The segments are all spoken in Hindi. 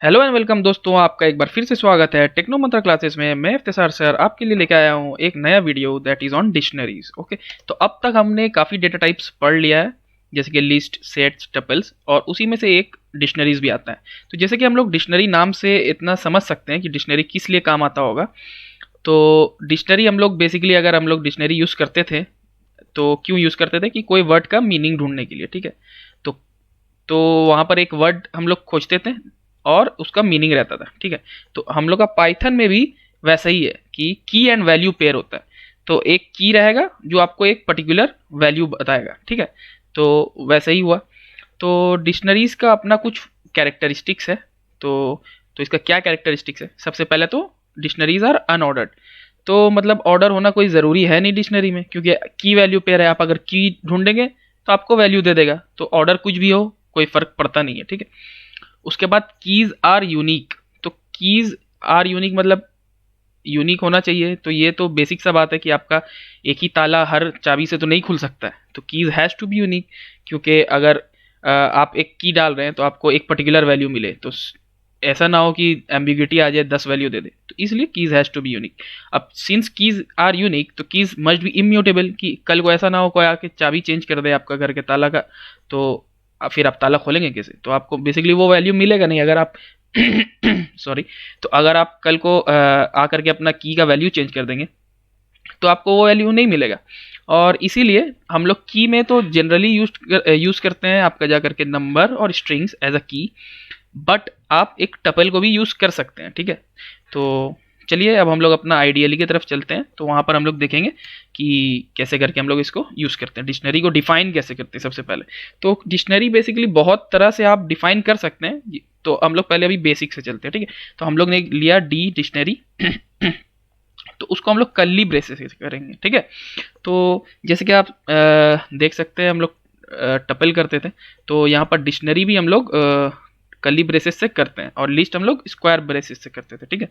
हेलो एंड वेलकम दोस्तों, आपका एक बार फिर से स्वागत है टेक्नो मंत्रा क्लासेस में। मैं इफ्तिसार सर आपके लिए लेके आया हूँ एक नया video that is on dictionaries. Okay, तो अब तक हमने काफ़ी डेटा टाइप्स पढ़ लिया है, जैसे कि लिस्ट, सेट्स, टपल्स, और उसी में से एक डिक्शनरीज भी आता है। तो जैसे कि हम लोग डिक्शनरी नाम से इतना समझ सकते हैं कि डिक्शनरी किस लिए काम आता होगा। तो डिक्शनरी हम लोग बेसिकली, अगर हम लोग डिक्शनरी यूज़ करते थे तो क्यों यूज़ करते थे कि कोई वर्ड का मीनिंग ढूंढने के लिए, ठीक है। तो तो वहाँ पर एक वर्ड हम लोग खोजते थे और उसका मीनिंग रहता था, ठीक है। तो हम लोग का पाइथन में भी वैसा ही है कि की एंड वैल्यू पेयर होता है। तो एक की रहेगा जो आपको एक पर्टिकुलर वैल्यू बताएगा, ठीक है। तो वैसा ही हुआ। तो डिक्शनरीज का अपना कुछ कैरेक्टरिस्टिक्स है। तो इसका क्या कैरेक्टरिस्टिक्स है? सबसे पहले तो डिक्शनरीज आर अनऑर्डर्ड। तो मतलब ऑर्डर होना कोई ज़रूरी है नहीं डिक्शनरी में, क्योंकि की वैल्यू पेयर है। आप अगर की ढूंढेंगे तो आपको वैल्यू दे देगा, तो ऑर्डर कुछ भी हो कोई फ़र्क पड़ता नहीं है, ठीक है। उसके बाद कीज़ आर यूनिक। तो कीज़ आर यूनिक मतलब यूनिक होना चाहिए। तो ये तो बेसिक सा बात है कि आपका एक ही ताला हर चाबी से तो नहीं खुल सकता है। तो keys has to be unique, क्योंकि अगर आप एक की डाल रहे हैं तो आपको एक पर्टिकुलर वैल्यू मिले, तो ऐसा ना हो कि एम्बिग्यूटी आ जाए 10 वैल्यू दे दे। तो इसलिए keys has to be unique. अब सिंस कीज़ आर यूनिक तो कीज़ मस्ट बी इम्यूटेबल, कि कल को ऐसा ना हो कोई आके चाबी चेंज कर दे आपका घर के ताला का, तो फिर आप ताला खोलेंगे कैसे? तो आपको बेसिकली वो वैल्यू मिलेगा नहीं अगर आप सॉरी। तो अगर आप कल को आकर के अपना की का वैल्यू चेंज कर देंगे तो आपको वो वैल्यू नहीं मिलेगा। और इसीलिए हम लोग की में तो जनरली यूज करते हैं आपका जा करके नंबर और स्ट्रिंग्स एज अ की। बट आप एक टपल को भी यूज कर सकते हैं, ठीक है। तो चलिए अब हम लोग अपना आइडियली की तरफ चलते हैं। तो वहाँ पर हम लोग देखेंगे कि कैसे करके हम लोग इसको यूज़ करते हैं, डिक्शनरी को डिफाइन कैसे करते हैं सबसे पहले। तो डिक्शनरी बेसिकली बहुत तरह से आप डिफाइन कर सकते हैं। तो हम लोग पहले अभी बेसिक से चलते हैं, ठीक है। तो हम लोग ने लिया डी डिक्शनरी तो उसको हम लोग कर्ली ब्रेसेस से करेंगे, ठीक है। तो जैसे कि आप देख सकते हैं हम लोग टपल करते थे, तो यहाँ पर डिक्शनरी भी हम लोग कर्ली ब्रेसेस से करते हैं, और लिस्ट हम लोग स्क्वायर ब्रेसेस से करते थे, ठीक है।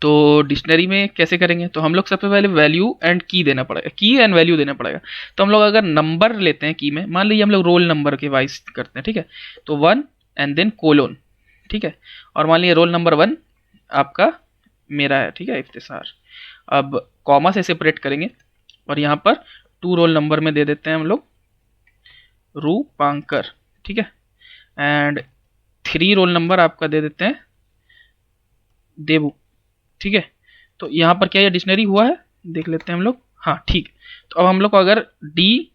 तो डिक्शनरी में कैसे करेंगे? तो हम लोग सबसे पहले वैल्यू एंड की देना पड़ेगा, की एंड वैल्यू देना पड़ेगा। तो हम लोग अगर नंबर लेते हैं की में, मान लीजिए हम लोग रोल नंबर के वाइज करते हैं, ठीक है। तो 1 एंड देन कोलोन, ठीक है। और मान लीजिए रोल नंबर 1 आपका मेरा है, ठीक है, इफ्तिसार। अब कॉमा से सेपरेट करेंगे और यहाँ पर 2 रोल नंबर में दे देते हैं हम लोग रूपांकर, ठीक है। एंड 3 रोल नंबर आपका दे देते हैं देवू, ठीक है। तो यहाँ पर क्या ये डिक्शनरी हुआ है? देख लेते हैं हम लोग। हाँ, ठीक। तो अब हम लोग को अगर डी,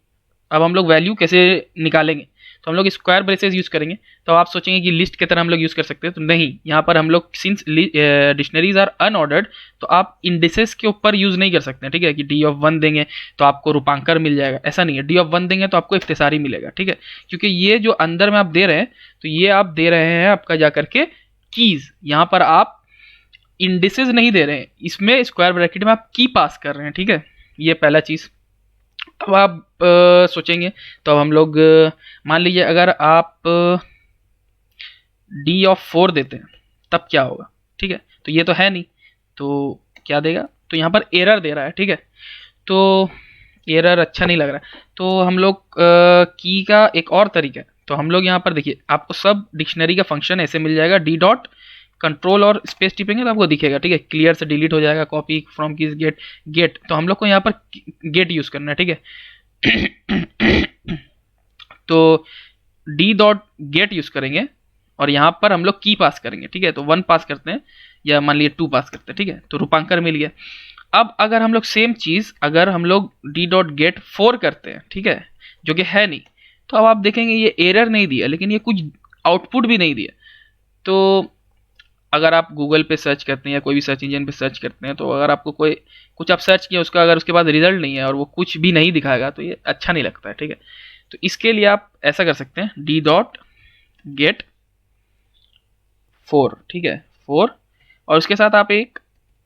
अब हम लोग वैल्यू कैसे निकालेंगे? तो हम लोग स्क्वायर ब्रेसेस यूज करेंगे। तो आप सोचेंगे कि लिस्ट की तरह हम लोग यूज कर सकते हैं, तो नहीं। यहाँ पर हम लोग सिंस डिक्शनरीज आर अनऑर्डर्ड, तो आप इंडिसेस के ऊपर यूज नहीं कर सकते हैं, ठीक है। कि डी ऑफ 1 देंगे तो आपको रूपांकर मिल जाएगा, ऐसा नहीं है। डी ऑफ 1 देंगे तो आपको इफ्तिसारी मिलेगा, ठीक है। क्योंकि ये जो अंदर में आप दे रहे हैं, तो ये आप दे रहे हैं आपका जा करके कीज। यहाँ पर आप इंडिसेस नहीं दे रहे हैं, इसमें स्क्वायर ब्रैकेट में आप की पास कर रहे हैं, ठीक है। ये पहला चीज। अब आप सोचेंगे, तो अब हम लोग मान लीजिए अगर आप डी ऑफ 4 देते हैं तब क्या होगा, ठीक है। तो ये तो है नहीं, तो क्या देगा? तो यहाँ पर एरर दे रहा है, ठीक है। तो एरर अच्छा नहीं लग रहा है। तो हम लोग की का एक और तरीका है। तो हम लोग यहाँ पर देखिए, आपको सब डिक्शनरी का फंक्शन ऐसे मिल जाएगा। डी डॉट कंट्रोल और स्पेस टिपेंगे तो आपको दिखेगा, ठीक है। क्लियर से डिलीट हो जाएगा, copy from keys get get. तो हम लोग को यहाँ पर गेट यूज करना है, ठीक है। तो डी डॉट गेट यूज करेंगे और यहाँ पर हम लोग की पास करेंगे, ठीक है। तो 1 पास करते हैं या मान लीजिए 2 पास करते हैं, ठीक है। तो रूपांकर मिल गया। अब अगर हम लोग सेम चीज अगर हम लोग डी डॉट गेट 4 करते हैं, ठीक है, जो कि है नहीं, तो अब आप देखेंगे ये एरर नहीं दिया, लेकिन ये कुछ आउटपुट भी नहीं दिया। तो अगर आप गूगल पे सर्च करते हैं या कोई भी सर्च इंजन पे सर्च करते हैं, तो अगर आपको कोई कुछ आप सर्च किया उसका, अगर उसके बाद रिजल्ट नहीं है और वो कुछ भी नहीं दिखाएगा, तो ये अच्छा नहीं लगता है, ठीक है। तो इसके लिए आप ऐसा कर सकते हैं, डी डॉट गेट 4, ठीक है, 4। और उसके साथ आप एक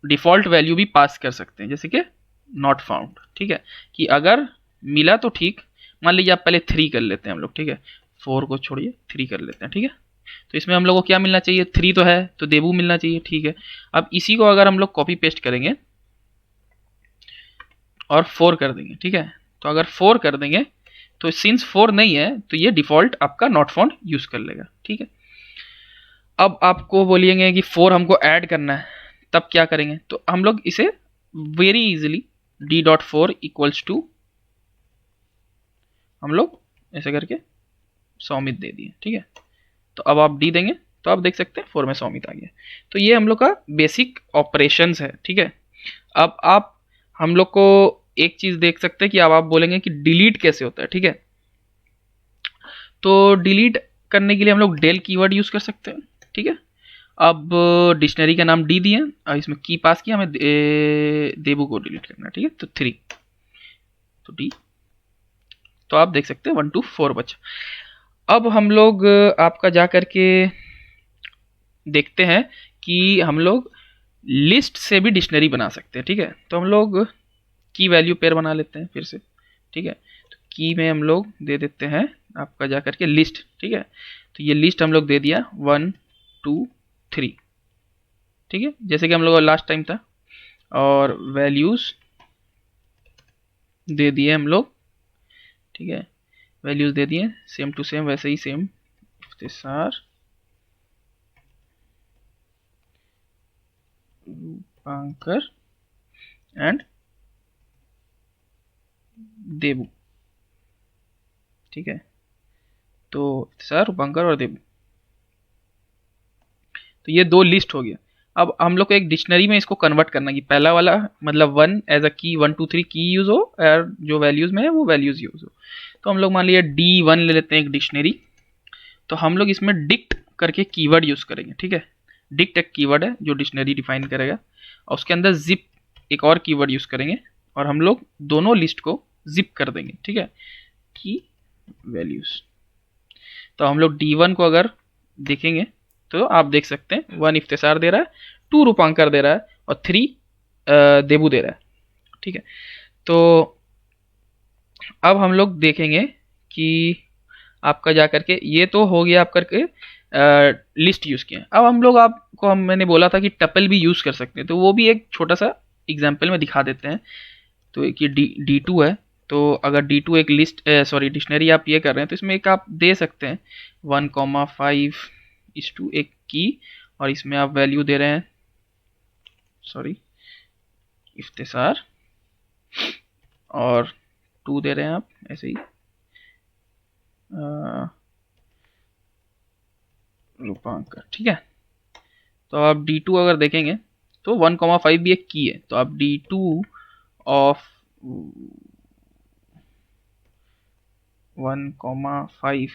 डिफॉल्ट वैल्यू भी पास कर सकते हैं, जैसे कि नॉट फाउंड, ठीक है। कि अगर मिला तो ठीक। मान लीजिए आप पहले 3 कर लेते हैं हम लोग, ठीक है। 4 को छोड़िए, 3 कर लेते हैं, ठीक है। तो इसमें हम लोग को क्या मिलना चाहिए? 3 तो है, तो देबू मिलना चाहिए, ठीक है। अब इसी को अगर हम लोग कॉपी पेस्ट करेंगे और 4 कर देंगे, ठीक है। तो अगर 4 कर देंगे तो सिंस 4 नहीं है तो ये डिफॉल्ट आपका नॉट फाउंड यूज कर लेगा, ठीक है। अब आपको बोलिएंगे कि 4 हमको ऐड करना है, तब क्या करेंगे? तो हम लोग इसे very easily d.4 equals to, हम लोग ऐसे करके सौमित दे दिए, ठीक है। तो अब आप डी देंगे तो आप देख सकते हैं 4 में सौमित आ गया। तो ये हम लोग का बेसिक ऑपरेशंस है, ठीक है। अब आप हम लोग को एक चीज देख सकते हैं कि अब आप बोलेंगे कि डिलीट कैसे होता है, ठीक है। तो डिलीट करने के लिए हम लोग डेल कीवर्ड यूज कर सकते हैं, ठीक है। अब डिक्शनरी का नाम डी दिए और इसमें की पास किया, हमें देबू को डिलीट करना है, ठीक है। तो 3, तो डी, तो आप देख सकते हैं 1 2 4 बचा। अब हम लोग आपका जा करके देखते हैं कि हम लोग लिस्ट से भी डिक्शनरी बना सकते हैं, ठीक है। तो हम लोग की वैल्यू पेयर बना लेते हैं फिर से, ठीक है। तो की में हम लोग दे देते हैं आपका जा करके लिस्ट, ठीक है। तो ये लिस्ट हम लोग दे दिया 1 2 3, ठीक है, जैसे कि हम लोग लास्ट टाइम था। और वैल्यूज दे दिए हम लोग, ठीक है, वैल्यूज दे दिए सेम टू सेम, वैसे ही सेम इफ्तिसार रूपांकर एंड देबू, ठीक है। तो इफ्तिसार रूपांकर और देबू, तो ये 2 लिस्ट हो गया। अब हम लोग को एक डिक्शनरी में इसको कन्वर्ट करना है कि पहला वाला मतलब 1 एज अ की, 1 2 3 की यूज हो और जो वैल्यूज में है वो वैल्यूज यूज हो। तो हम लोग मान लिया D1 ले लेते हैं एक डिक्शनरी। तो हम लोग इसमें डिक्ट करके कीवर्ड यूज करेंगे, ठीक है। डिक्ट एक कीवर्ड है जो डिक्शनरी डिफाइन करेगा, और उसके अंदर जिप एक और कीवर्ड यूज करेंगे, और हम लोग दोनों लिस्ट को जिप कर देंगे, ठीक है, की वैल्यूज। तो हम लोग D1 को अगर देखेंगे तो आप देख सकते हैं 1 इफ्तिसार दे रहा है, 2 रूपांकर दे रहा है और 3 देबू दे रहा है, ठीक है। तो अब हम लोग देखेंगे कि आपका जा करके ये तो हो गया आप करके लिस्ट यूज किए। अब हम लोग आपको मैंने बोला था कि टपल भी यूज कर सकते हैं, तो वो भी एक छोटा सा एग्जाम्पल में दिखा देते हैं। तो एक ये D2 है, तो अगर D2 एक लिस्ट सॉरी डिक्शनरी आप ये कर रहे हैं तो इसमें एक आप दे सकते हैं 1,5 एक की, और इसमें आप वैल्यू दे रहे हैं सॉरी इफ्तिसार, और 2 दे रहे हैं आप ऐसे ही रूपांकर, ठीक है। तो आप D2 अगर देखेंगे तो 1,5 भी एक की है, तो आप D2 ऑफ 1,5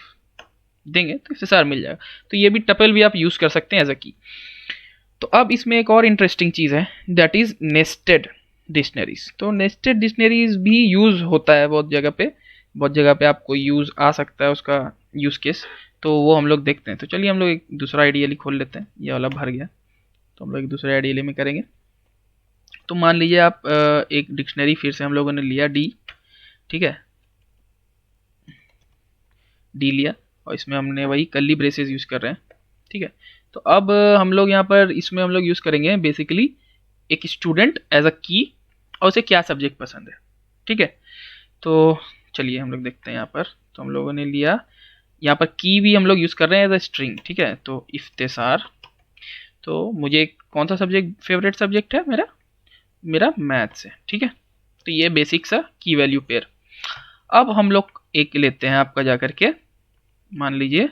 देंगे तो इफ्तिसार मिल जाएगा। तो ये भी टपल भी आप यूज कर सकते हैं एज अ की। तो अब इसमें एक और इंटरेस्टिंग चीज है, दैट इज नेस्टेड डिक्शनरीज। तो नेस्टेड डिक्शनरीज भी यूज होता है बहुत जगह पे, बहुत जगह पे आपको यूज आ सकता है उसका यूज केस, तो वो हम लोग देखते हैं। तो चलिए हम लोग एक दूसरा आइडियली खोल लेते हैं, ये वाला भर गया, तो हम लोग एक दूसरे आइडियली में करेंगे। तो मान लीजिए आप एक डिक्शनरी फिर से हम लोगों ने लिया डी, ठीक है, डी लिया, और इसमें हमने वही कर्ली ब्रेसेस यूज कर रहे हैं, ठीक है। तो अब हम लोग यहाँ पर इसमें हम लोग यूज करेंगे बेसिकली एक स्टूडेंट एज अ की, और उसे क्या सब्जेक्ट पसंद है, ठीक है। तो चलिए हम लोग देखते हैं यहाँ पर। तो हम लोगों ने लिया यहाँ पर की भी हम लोग यूज कर रहे हैं एज अ स्ट्रिंग, ठीक है। तो इफ्तिसार, तो मुझे कौन सा सब्जेक्ट फेवरेट सब्जेक्ट है मेरा, मेरा मैथ्स है, ठीक है। तो ये बेसिक सा की वैल्यू पेयर। अब हम लोग एक लेते हैं आपका जा करके, मान लीजिए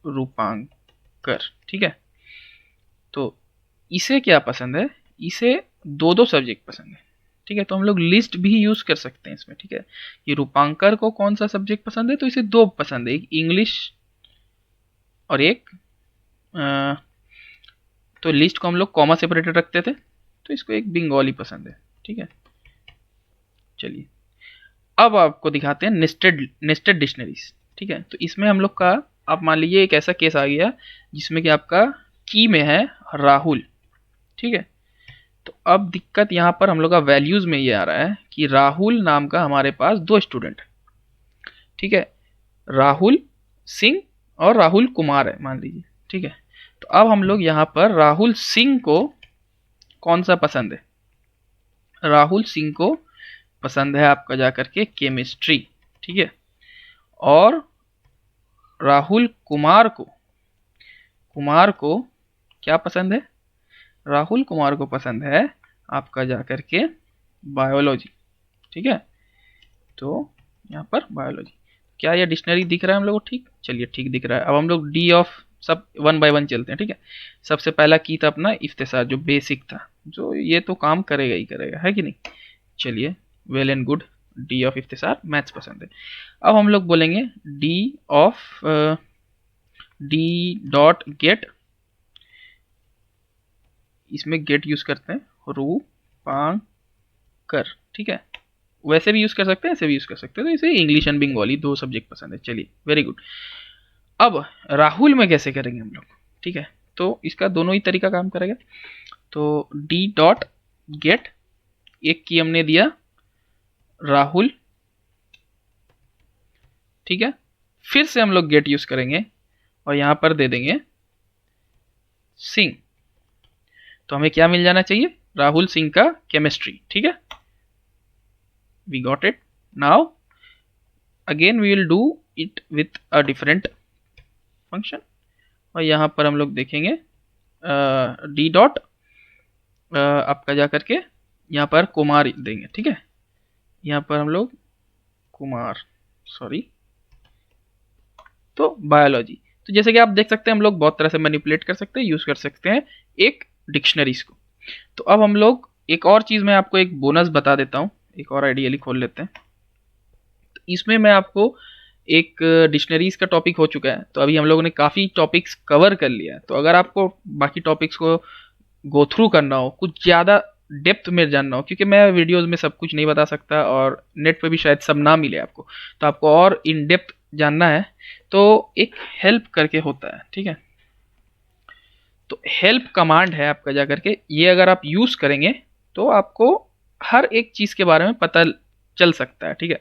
रूपांकर, ठीक है। तो इसे क्या पसंद है, इसे 2 सब्जेक्ट पसंद है, ठीक है। तो हम लोग लिस्ट भी यूज कर सकते हैं इसमें, ठीक है। कि रूपांकर को कौन सा सब्जेक्ट पसंद है, तो इसे 2 पसंद है, एक इंग्लिश और एक तो लिस्ट को हम लोग कॉमा सेपरेटेड रखते थे, तो इसको एक बंगाली पसंद है, ठीक है। चलिए अब आपको दिखाते हैं नेस्टेड डिक्शनरीज, ठीक है। तो इसमें हम लोग का आप मान लीजिए एक ऐसा केस आ गया जिसमें कि आपका की में है राहुल, ठीक है। तो अब दिक्कत यहाँ पर हम लोग का वैल्यूज में ये आ रहा है कि राहुल नाम का हमारे पास 2 स्टूडेंट है, ठीक है, राहुल सिंह और राहुल कुमार है मान लीजिए, ठीक है। तो अब हम लोग यहाँ पर राहुल सिंह को कौन सा पसंद है, राहुल सिंह को पसंद है आपका जा करके केमिस्ट्री, ठीक है। और राहुल कुमार को क्या पसंद है? राहुल कुमार को पसंद है आपका जाकर के बायोलॉजी। ठीक है, तो यहाँ पर बायोलॉजी। क्या ये डिक्शनरी दिख रहा है हम लोग को? ठीक, चलिए ठीक दिख रहा है। अब हम लोग डी ऑफ सब वन बाय वन चलते हैं। ठीक है, सबसे पहला की था अपना इफ्तेसार, जो बेसिक था, जो ये तो काम करेगा ही करेगा, है कि नहीं। चलिए, वेल एंड गुड, डी ऑफ इफ्तेसार मैथ्स पसंद है। अब हम लोग बोलेंगे डी डॉट गेट, इसमें गेट यूज करते हैं, रूपांकर। ठीक है, वैसे भी यूज कर सकते हैं, ऐसे भी यूज कर सकते हैं, तो इसे इंग्लिश एंड बंगाली दो सब्जेक्ट पसंद है। चलिए, वेरी गुड। अब राहुल में कैसे करेंगे हम लोग? ठीक है, तो इसका दोनों ही तरीका काम करेगा। तो डी डॉट गेट, एक की हमने दिया राहुल। ठीक है, फिर से हम लोग गेट यूज करेंगे और यहां पर दे देंगे सिंह। तो हमें क्या मिल जाना चाहिए? राहुल सिंह का केमिस्ट्री। ठीक है, we got it. Now again we will do it with a different function, और यहां पर हम लोग देखेंगे डी डॉट आपका जा करके यहाँ पर कुमार देंगे। ठीक है, यहाँ पर हम लोग कुमार, सॉरी, तो बायोलॉजी। तो जैसे कि आप देख सकते हैं, हम लोग बहुत तरह से मैनिपुलेट कर सकते हैं, यूज कर सकते हैं एक डिक्शनरीज को। तो अब हम लोग एक और चीज, मैं आपको एक बोनस बता देता हूँ, एक और आइडियली खोल लेते हैं। तो इसमें मैं आपको एक डिक्शनरीज का टॉपिक हो चुका है, तो अभी हम लोगों ने काफ़ी टॉपिक्स कवर कर लिया है। तो अगर आपको बाकी टॉपिक्स को गो थ्रू करना हो, कुछ ज़्यादा डेप्थ में जानना हो, क्योंकि मैं वीडियोस में सब कुछ नहीं बता सकता और नेट पे भी शायद सब ना मिले आपको, तो आपको और इन डेप्थ जानना है, तो एक हेल्प करके होता है। ठीक है, तो हेल्प कमांड है आपका जा करके, ये अगर आप यूज़ करेंगे तो आपको हर एक चीज़ के बारे में पता चल सकता है। ठीक है,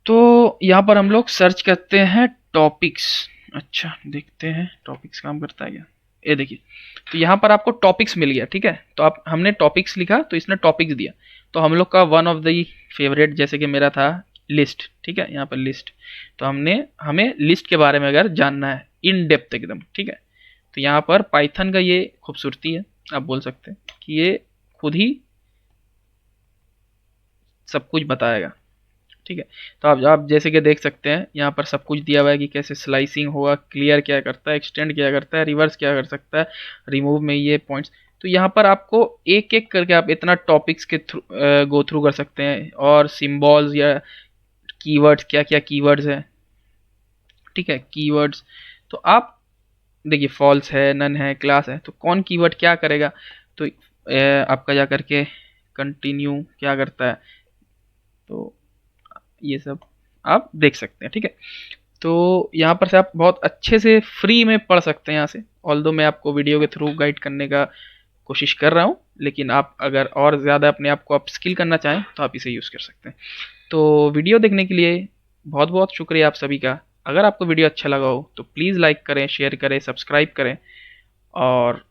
तो यहाँ पर हम लोग सर्च करते हैं टॉपिक्स। अच्छा, देखते हैं टॉपिक्स काम करता है क्या। ये देखिए, तो यहाँ पर आपको टॉपिक्स मिल गया। ठीक है, तो आप हमने टॉपिक्स लिखा तो इसने टॉपिक्स दिया। तो हम लोग का वन ऑफ द फेवरेट, जैसे कि मेरा था लिस्ट। ठीक है, यहाँ पर लिस्ट, तो हमें लिस्ट के बारे में अगर जानना है इन डेप्थ एकदम। ठीक है, तो यहाँ पर पाइथन का ये खूबसूरती है, आप बोल सकते हैं कि ये खुद ही सब कुछ बताएगा। ठीक है, तो आप जैसे कि देख सकते हैं, यहाँ पर सब कुछ दिया हुआ है कि कैसे स्लाइसिंग होगा, क्लियर क्या करता है, एक्सटेंड क्या करता है, रिवर्स क्या कर सकता है, रिमूव में ये पॉइंट्स। तो यहाँ पर आपको एक एक करके आप इतना टॉपिक्स के थ्रू गो थ्रू कर सकते हैं, और सिंबल्स या कीवर्ड्स, क्या क्या कीवर्ड्स है। ठीक है, कीवर्ड्स, तो आप देखिए, फॉल्स है, नन है, क्लास है, तो कौन कीवर्ड क्या करेगा। तो आपका जा करके कंटिन्यू क्या करता है, तो ये सब आप देख सकते हैं। ठीक है, तो यहाँ पर से आप बहुत अच्छे से फ्री में पढ़ सकते हैं यहाँ से। ऑल्दो मैं आपको वीडियो के थ्रू गाइड करने का कोशिश कर रहा हूँ, लेकिन आप अगर और ज़्यादा अपने आप को अप स्किल करना चाहें तो आप इसे यूज़ कर सकते हैं। तो वीडियो देखने के लिए बहुत बहुत शुक्रिया आप सभी का। अगर आपको वीडियो अच्छा लगा हो तो प्लीज़ लाइक करें, शेयर करें, सब्सक्राइब करें, और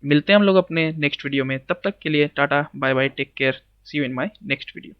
मिलते हैं हम लोग अपने नेक्स्ट वीडियो में। तब तक के लिए tata, bye bye, take care, see you in my next video.